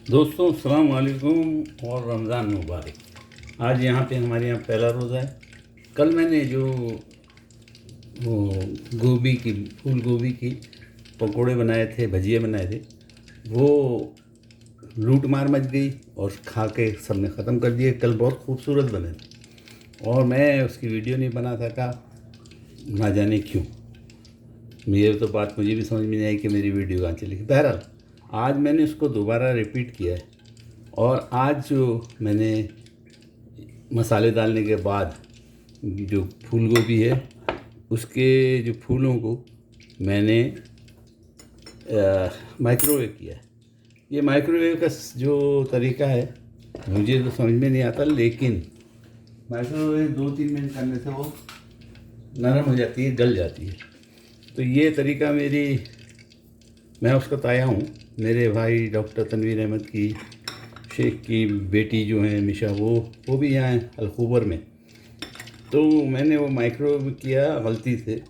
दोस्तों अस्सलाम वालेकुम और रमज़ान मुबारक। आज यहाँ पे हमारे यहाँ पहला रोज़ा है। कल मैंने जो वो गोभी की फूल गोभी की पकोड़े बनाए थे, भजिए बनाए थे, वो लूट मार मच गई और खा के सबने ख़त्म कर दिए। कल बहुत खूबसूरत बने थे और मैं उसकी वीडियो नहीं बना सका, ना जाने क्यों। ये तो बात मुझे भी समझ में नहीं आई कि मेरी वीडियो कहाँ चली गई। बहरहाल आज मैंने उसको दोबारा रिपीट किया है और आज जो मैंने मसाले डालने के बाद जो फूल गोभी है उसके जो फूलों को मैंने माइक्रोवेव किया है। ये माइक्रोवेव का जो तरीका है मुझे तो समझ में नहीं आता, लेकिन माइक्रोवेव 2-3 मिनट करने से वो नरम हो जाती है, गल जाती है। तो ये तरीका मैं उसका ताया हूँ। मेरे भाई डॉक्टर तनवीर अहमद की शेख की बेटी जो है मिशा, वो भी यहाँ है अलखूबर में। तो मैंने वो माइक्रोवेव किया गलती से,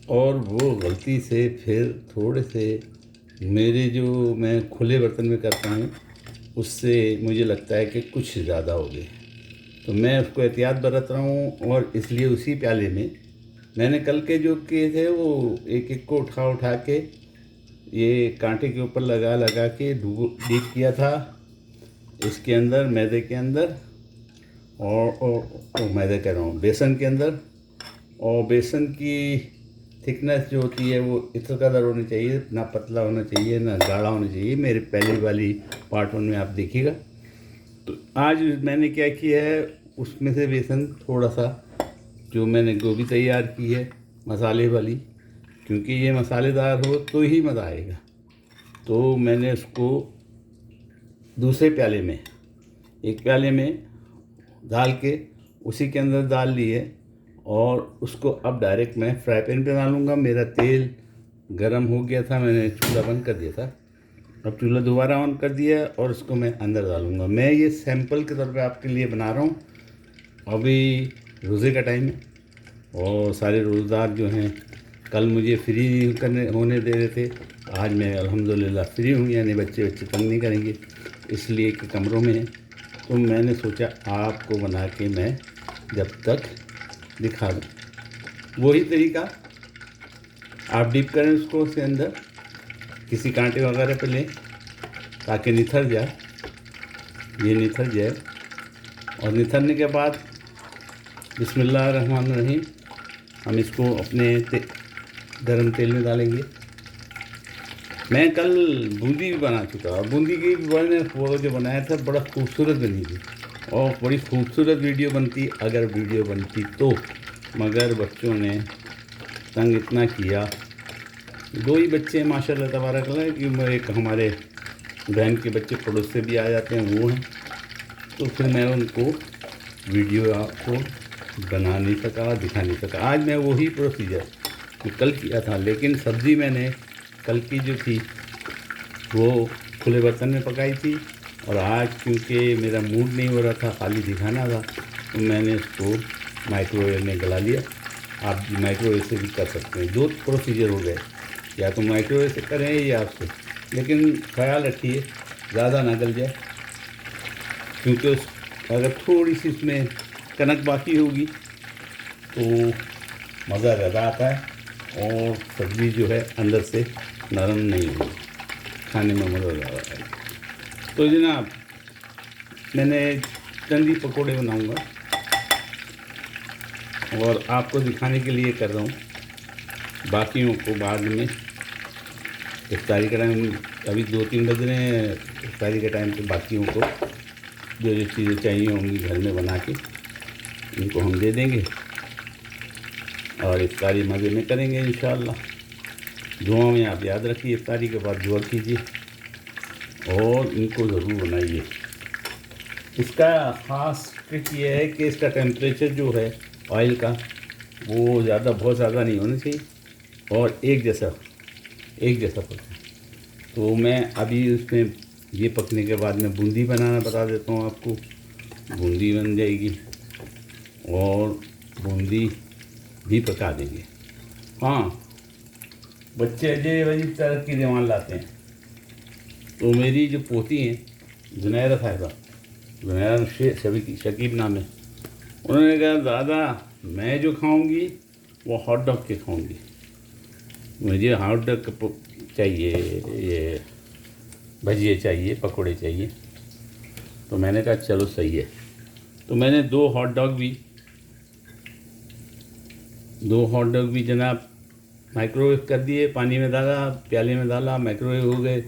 और वो गलती से फिर थोड़े से मेरे जो मैं खुले बर्तन में करता हूँ उससे मुझे लगता है कि कुछ ज़्यादा हो गए। तो मैं उसको एहतियात बरत रहा हूँ और इसलिए उसी प्याले में मैंने कल के जो किए थे वो एक एक को उठा के ये कांटे के ऊपर लगा लगा के डीप किया था इसके अंदर, मैदे के अंदर और मैदे कह रहा हूँ, बेसन के अंदर। और बेसन की थिकनेस जो होती है वो इस कदर होनी चाहिए, ना पतला होना चाहिए ना गाढ़ा होना चाहिए। मेरे पहले वाली पार्ट 1 में आप देखिएगा। तो आज मैंने क्या किया है, उसमें से बेसन थोड़ा सा जो मैंने गोभी तैयार की है मसाले वाली, क्योंकि ये मसालेदार हो तो ही मज़ा आएगा, तो मैंने उसको दूसरे प्याले में, एक प्याले में डाल के उसी के अंदर डाल लिए और उसको अब डायरेक्ट मैं फ्राई पैन पे डालूँगा। मेरा तेल गरम हो गया था, मैंने चूल्हा बंद कर दिया था। अब चूल्हा दोबारा ऑन कर दिया और उसको मैं अंदर डालूँगा। मैं ये सैंपल के तौर पे आपके लिए बना रहा हूँ। अभी रोज़े का टाइम है और सारे रोज़ेदार जो हैं कल मुझे फ्री करने होने दे रहे थे, आज मैं अल्हम्दुलिल्लाह फ्री हूँ, यानी बच्चे तंग नहीं करेंगे इसलिए कि कमरों में हैं। तो मैंने सोचा आपको बना के मैं जब तक दिखा दूँ। वही तरीका आप डीप करें उसको उसके अंदर, किसी कांटे वगैरह पे लें ताकि निथर जाए, ये निथर जाए। और निथरने के बाद बिस्मिल्लाहिर्रहमानिर्रहीम हम इसको अपने गरम तेल में डालेंगे। मैं कल बूंदी भी बना चुका और बूंदी की मैंने वो जो बनाया था बड़ा खूबसूरत बनी थी और बड़ी खूबसूरत वीडियो बनती अगर वीडियो बनती तो, मगर बच्चों ने तंग इतना किया। 2 ही बच्चे माशाल्लाह तबारकल्लाह, कि एक हमारे बहन के बच्चे पड़ोस से भी आ जाते हैं, वो हैं। तो फिर मैं उनको वीडियो आपको बना नहीं सका, दिखा नहीं सका। आज मैं वही प्रोसीजर जो कल किया था, लेकिन सब्ज़ी मैंने कल की जो थी वो खुले बर्तन में पकाई थी और आज क्योंकि मेरा मूड नहीं हो रहा था, खाली दिखाना था, तो मैंने उसको माइक्रोवेव में गला लिया। आप माइक्रोवेव से भी कर सकते हैं। 2 प्रोसीजर हो गए, या तो माइक्रोवेव से करें या आपसे, लेकिन ख्याल रखिए ज़्यादा ना गल जाए, क्योंकि उस अगर थोड़ी सी उसमें कनक बाकी होगी तो मज़ा ज़्यादा आता है और सब्ज़ी जो है अंदर से नरम नहीं होगी, खाने में मज़ा ज़्यादा आएगा। तो जनाब मैंने चंदी पकोड़े बनाऊंगा और आपको दिखाने के लिए कर रहा हूँ, बाकियों को बाद में। इफ्तारी का टाइम अभी 2-3 बज रहे हैं, इफ्तारी के टाइम पे बाकियों को जो जो चीज़ें चाहिए होंगी घर में बना के इनको हम दे देंगे और इफ्तारी मज़े में करेंगे इंशाअल्लाह। दुआ में आप याद रखिए, इफ्तारी के बाद दुआ कीजिए और इनको ज़रूर बनाइए। इसका ख़ास ट्रिक ये है कि इसका टेम्परेचर जो है ऑयल का वो बहुत ज़्यादा नहीं होना चाहिए और एक जैसा पकना। तो मैं अभी उसमें ये पकने के बाद मैं बूंदी बनाना बता देता हूँ आपको। बूंदी बन जाएगी और बूंदी भी पका देंगे। हाँ, बच्चे अजय वही तरह की जवान लाते हैं, तो मेरी जो पोती हैं जुनैरा साहिबा, जुनैरा शकीब नाम है, उन्होंने कहा दादा मैं जो खाऊंगी वो हॉट डॉग के खाऊंगी, मुझे हॉट डॉग चाहिए, ये भजिए चाहिए, पकोड़े चाहिए। तो मैंने कहा चलो सही है। तो मैंने दो हॉट डॉग भी जनाब माइक्रोवेव कर दिए, पानी में डाला, प्याले में डाला, माइक्रोवेव हो गए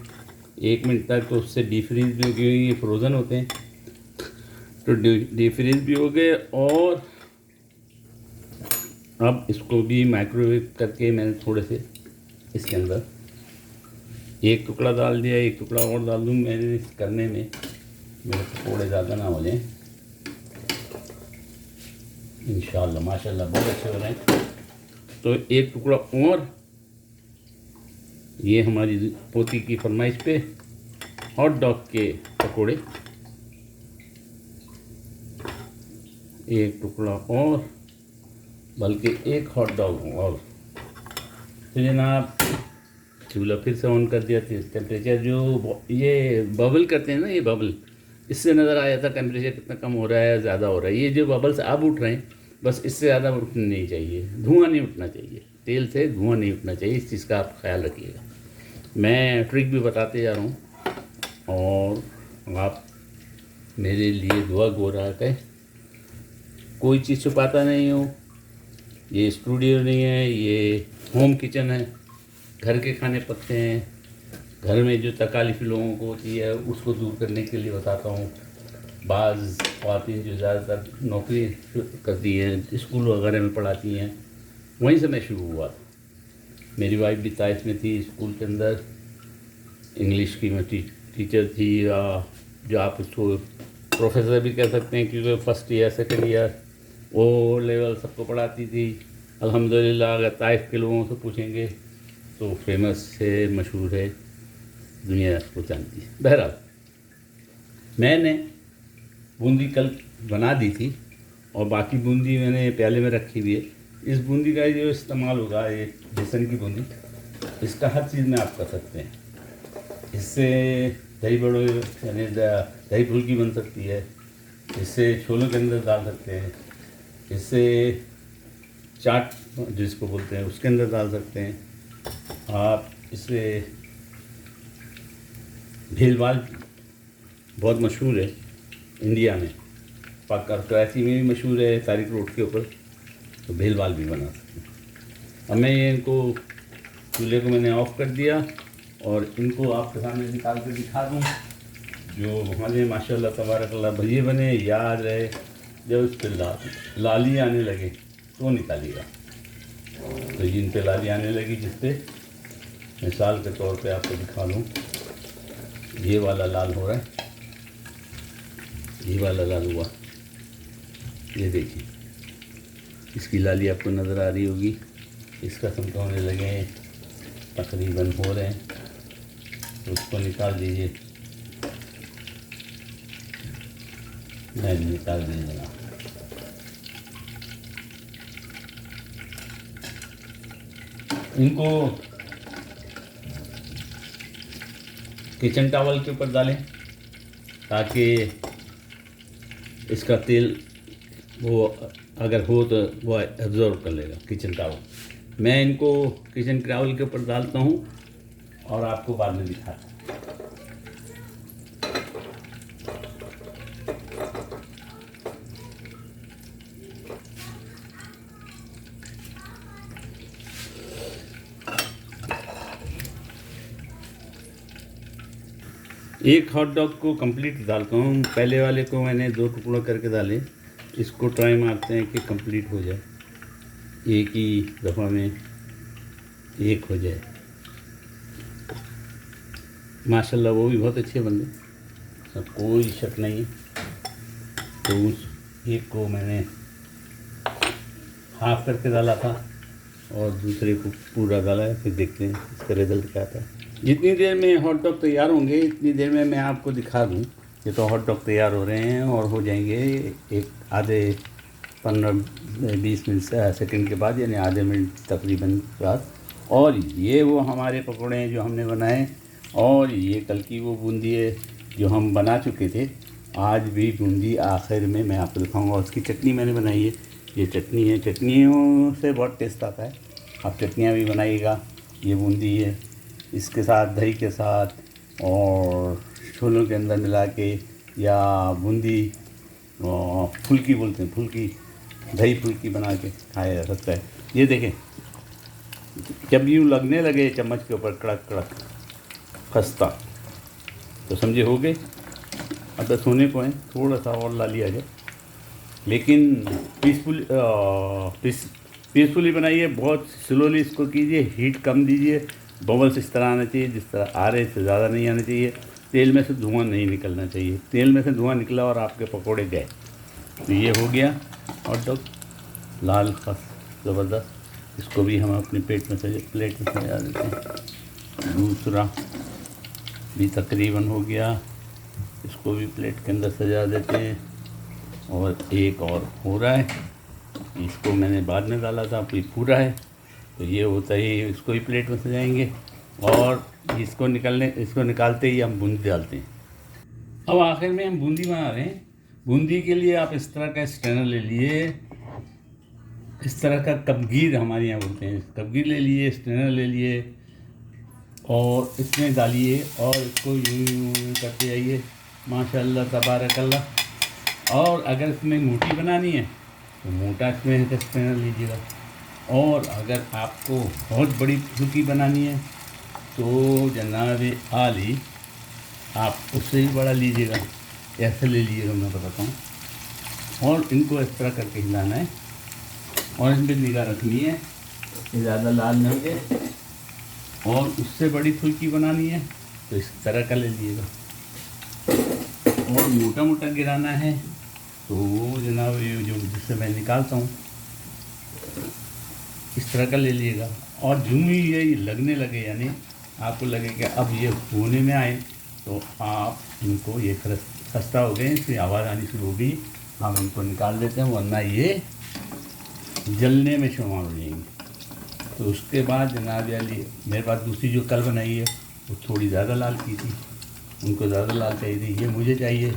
1 मिनट तक। तो उससे डीप फ्रीज भी, क्योंकि ये फ्रोज़न होते हैं, तो डीप फ्रीज भी हो गए। और अब इसको भी माइक्रोवेव करके मैंने थोड़े से इसके अंदर एक टुकड़ा डाल दिया, एक टुकड़ा और डाल दूँ मैंने इस करने में, मेरे पकौड़े ज़्यादा ना हो जाएं। इंशाल्लाह माशाल्लाह बहुत अच्छे हो रहे हैं। तो एक टुकड़ा और, ये हमारी पोती की फरमाइश पे हॉट डॉग के पकोड़े, एक टुकड़ा और, बल्कि एक हॉट डॉग और। तो जनाब चूल्हा फिर से ऑन कर दिया। टेम्परेचर जो ये बबल करते हैं ना, ये बबल, इससे नज़र आया था टेम्परेचर कितना कम हो रहा है, ज़्यादा हो रहा है। ये जो बबल्स अब उठ रहे हैं, बस इससे ज़्यादा उठना नहीं चाहिए, धुआं नहीं उठना चाहिए, तेल से धुआं नहीं उठना चाहिए। इस चीज़ का आप ख्याल रखिएगा। मैं ट्रिक भी बताते जा रहा हूँ और आप मेरे लिए दुआ गो रहा है। कोई चीज़ छुपाता नहीं हूँ, ये स्टूडियो नहीं है, ये होम किचन है, घर के खाने पकते हैं। घर में जो तकालीफ लोगों को होती है उसको दूर करने के लिए बताता हूँ। बाज़ ख़वातीन जो ज़्यादातर नौकरी करती हैं, स्कूल वगैरह में पढ़ाती हैं, वहीं से मैं शुरू हुआ था। मेरी वाइफ भी ताइफ में थी, स्कूल के अंदर इंग्लिश की मैं टीचर थी, जो आप उसको प्रोफेसर भी कह सकते हैं, क्योंकि फर्स्ट ईयर सेकेंड ईयर वो लेवल सबको पढ़ाती थी। अल्हम्दुलिल्लाह अगर ताइफ के लोगों से पूछेंगे तो फेमस है, मशहूर है, दुनिया को जानती है। बहरहाल मैंने बूंदी कल बना दी थी और बाकी बूंदी मैंने प्याले में रखी हुई है। इस बूंदी का जो इस्तेमाल होगा, ये बेसन की बूंदी, इसका हर चीज़ में आप कर सकते हैं। इससे दही बड़े यानी दही फुल्की बन सकती है, इससे छोलों के अंदर डाल सकते हैं, इससे चाट जिसको बोलते हैं उसके अंदर डाल सकते हैं आप। इससे भेलवाल बहुत मशहूर है इंडिया में, कराची में भी मशहूर है, तारिक रोड के ऊपर, तो भेलवाल भी बना सकते हैं। अब मैं ये इनको चूल्हे को मैंने ऑफ़ कर दिया और इनको आपके सामने निकाल कर दिखा दूँ। जो हमारे माशाल्लाह तबारकल्लाह भजिए बने, याद रहे जब उस पर लाली आने लगे तो निकालिएगा। तो जिन पे लाली आने लगी, जिससे मिसाल के तौर पे आपको दिखा दूँ, ये वाला लाल हो रहा है, ये वाला लाल हुआ, ये देखिए इसकी लाली आपको नज़र आ रही होगी। इसका समझ होने लगे हैं, तकरीबन हो रहे हैं, तो उसको निकाल दीजिए। मैं निकाल दीजिएगा। इनको किचन टॉवल के ऊपर डालें ताकि इसका तेल वो अगर हो तो वो एब्जॉर्ब कर लेगा किचन टॉवल। मैं इनको किचन टॉवल के ऊपर डालता हूँ और आपको बाद में दिखाता हूँ। एक हॉट डॉग को कंप्लीट डालता हूँ, पहले वाले को मैंने 2 टुकड़ा करके डाले। इसको ट्राई मारते हैं कि कंप्लीट हो जाए, एक ही दफ़ा में एक हो जाए। माशाल्लाह वो भी बहुत अच्छे बन गए, कोई शक नहीं है। तो उस एक को मैंने हाफ करके डाला था और दूसरे को पूरा डाला है, फिर देखते हैं इसका रिजल्ट क्या आता है। जितनी देर में हॉट डॉग तैयार होंगे इतनी देर में मैं आपको दिखा दूं। ये तो हॉट डॉग तैयार हो रहे हैं और हो जाएंगे एक आधे 15-20 मिनट सेकंड के बाद, यानी आधे मिनट तकरीबन बाद। और ये वो हमारे पकौड़े हैं जो हमने बनाए और ये कल की वो बूंदी है जो हम बना चुके थे। आज भी बूंदी आखिर में मैं आपको दिखाऊंगा। उसकी चटनी मैंने बनाई है, ये चटनी है। चटनियों से बहुत टेस्ट आता है, आप चटनियाँ भी बनाइएगा। ये बूंदी है, इसके साथ दही के साथ और छोलों के अंदर मिला के, या बूंदी फुल्की बोलते हैं, फुल्की, दही फुल्की बना के खाया जा सकता है। ये देखें, जब यूँ लगने लगे चम्मच के ऊपर कड़क कड़क खस्ता, तो समझे हो गए। अब तो सोने को है, थोड़ा सा और ला लिया जाए, लेकिन पीसफुली बनाइए, बहुत स्लोली इसको कीजिए, हीट कम दीजिए। बबल्स इस तरह आना चाहिए, जिस तरह आ रहे इससे ज़्यादा नहीं आना चाहिए। तेल में से धुआं नहीं निकलना चाहिए। तेल में से धुआं निकला और आपके पकोड़े गए, तो ये हो गया हॉट डॉग लाल खस ज़बरदस्त। इसको भी हम अपने प्लेट में सजा देते हैं। दूसरा भी तकरीबन हो गया, इसको भी प्लेट के अंदर सजा देते हैं। और एक और हो रहा है, इसको मैंने बाद में डाला था, अभी पूरा है, तो ये होता ही, इसको भी प्लेट में सजाएंगे। और इसको निकालते ही हम बूंदी डालते हैं। अब आखिर में हम बूंदी बना रहे हैं। बूंदी के लिए आप इस तरह का स्ट्रेनर ले लिए, इस तरह का कपगीर हमारे यहाँ बोलते हैं, कपगीर ले लिए, स्ट्रेनर ले लिए, और इसमें डालिए और इसको यूँ करते जाइए, माशाल्लाह तबारकल्लाह। और अगर इसमें मोटी बनानी है तो मोटा इसमें स्ट्रेनर लीजिएगा, और अगर आपको बहुत बड़ी फुल्की बनानी है तो जनाब आली आप उससे भी बड़ा लीजिएगा, ऐसे ले लीजिएगा, मैं बताता हूँ। और इनको इस तरह करके हिलाना है और इस पर निगाह रखनी है कि ज़्यादा लाल न हो जाए। और उससे बड़ी फुल्की बनानी है तो इस तरह का ले लीजिएगा। और मोटा मोटा गिराना है तो जनाब ये जो जिससे मैं निकालता हूँ इस तरह का ले लीजिएगा। और यूँ ही ये लगने लगे, यानी आपको लगे कि अब ये होने में आए, तो आप इनको, ये खस्ता हो गए, इसकी आवाज़ आनी शुरू हो गई, हम इनको निकाल देते हैं, वरना ये जलने में शुमार हो जाएंगे। तो उसके बाद जनाब अली, मेरे पास दूसरी जो कल बनाई है वो थोड़ी ज़्यादा लाल की थी, उनको ज़्यादा लाल चाहिए थी, ये मुझे चाहिए,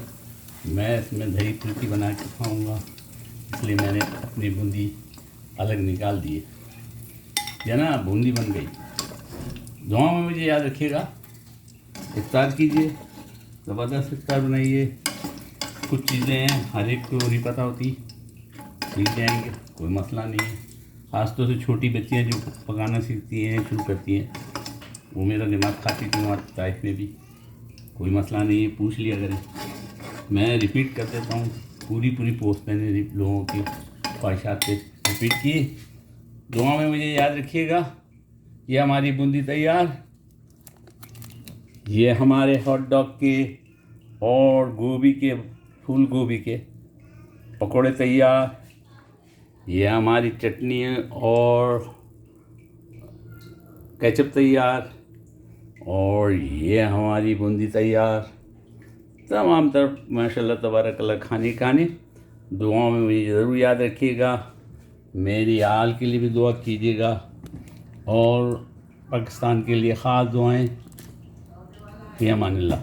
मैं इसमें दही फुल्की बना के खाऊँगा, इसलिए मैंने अपनी बूंदी अलग निकाल दी है। जना बूंदी बन गई। दुआ में मुझे याद रखिएगा, इफ्तार कीजिए, ज़बरदस्त इफ्तार बनाइए। कुछ चीज़ें हैं हर एक को नहीं पता होती, सीख जाएंगे, कोई मसला नहीं है। ख़ासतौर से छोटी बच्चियाँ जो पकाना सीखती हैं, शुरू करती हैं, वो मेरा दिमाग खाती थी वहाँ ताइफ में भी, कोई मसला नहीं है, पूछ लिया करें। मैं रिपीट कर देता हूँ, पूरी पोस्ट मैंने लोगों की ख्वाहिशात पे रिपीट की। दुआ में मुझे याद रखिएगा। ये हमारी बूंदी तैयार, ये हमारे हॉट डॉग के और गोभी के, फूल गोभी के पकोड़े तैयार, ये हमारी चटनी और केचप तैयार, और ये हमारी बूंदी तैयार। तमाम तरफ माशाल्लाह तबारकल्लाह खाने। दुआओं में मुझे ज़रूर याद रखिएगा, मेरी आल के लिए भी दुआ कीजिएगा, और पाकिस्तान के लिए ख़ास दुआएं। फ़ी अमानिल्लाह।